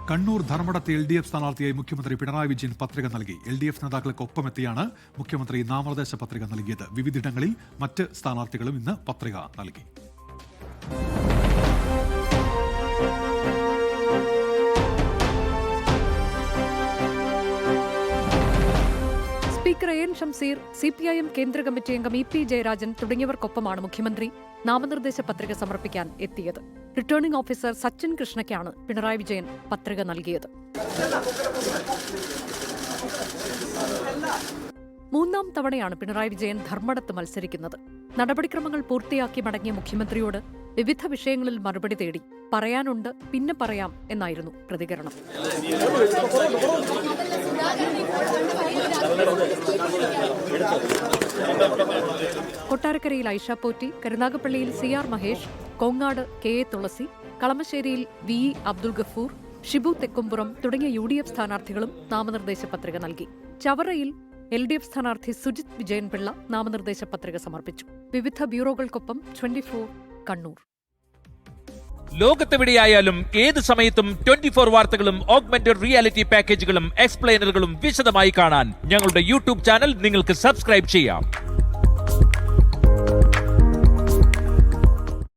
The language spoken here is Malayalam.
കണ്ണൂർ ധർമ്മടത്തെ LDF സ്ഥാനാർത്ഥിയായി മുഖ്യമന്ത്രി പിണറായി വിജയൻ പത്രിക നൽകി. LDF നേതാക്കൾക്കൊപ്പമെത്തിയാണ് മുഖ്യമന്ത്രി നാമനിർദ്ദേശ പത്രിക നൽകിയത്. വിവിധയിടങ്ങളിൽ മറ്റ് സ്ഥാനാർത്ഥികളും ഇന്ന് പത്രിക നൽകി. സ്പീക്കർ എൻ ഷംസീർ, CPIM കേന്ദ്ര കമ്മിറ്റി അംഗം EP ജയരാജൻ തുടങ്ങിയവർക്കൊപ്പമാണ് മുഖ്യമന്ത്രി നാമനിർദ്ദേശ പത്രിക സമർപ്പിക്കാൻ എത്തിയത്. റിട്ടേണിംഗ് ഓഫീസർ സച്ചിൻ കൃഷ്ണയ്ക്കാണ് പിണറായി വിജയൻ പത്രിക നൽകിയത്. മൂന്നാം തവണയാണ് പിണറായി വിജയൻ ധർമ്മടത്ത് മത്സരിക്കുന്നത്. നടപടിക്രമങ്ങൾ പൂർത്തിയാക്കി മടങ്ങിയ മുഖ്യമന്ത്രിയോട് വിവിധ വിഷയങ്ങളിൽ മറുപടി തേടി പറയാനുണ്ട്, പിന്നെ പറയാം എന്നായിരുന്നു പ്രതികരണം. കൊട്ടാരക്കരയിൽ ഐഷ പോറ്റി, കരുനാഗപ്പള്ളിയിൽ CR മഹേഷ്, കോങ്ങാട് KA തുളസി, കളമശ്ശേരിയിൽ VE അബ്ദുൾ ഗഫൂർ, ഷിബു തെക്കുംപുറം തുടങ്ങിയ UDF സ്ഥാനാർത്ഥികളും നാമനിർദ്ദേശ പത്രിക നൽകി. ചവറയിൽ LDF സ്ഥാനാർത്ഥി സുജിത് വിജയൻപിള്ള നാമനിർദ്ദേശ പത്രിക സമർപ്പിച്ചു. വിവിധ ബ്യൂറോകൾക്കൊപ്പം 24 കണ്ണൂർ. ലോകത്തെവിടെയായാലും ഏത് സമയത്തും 24 വാർത്തകളും ഓഗ്മെന്റഡ് റിയാലിറ്റി പാക്കേജുകളും എക്സ്പ്ലെയിനറുകളും വിശദമായി കാണാൻ ഞങ്ങളുടെ YouTube ചാനൽ നിങ്ങൾക്ക് സബ്സ്ക്രൈബ് ചെയ്യാം.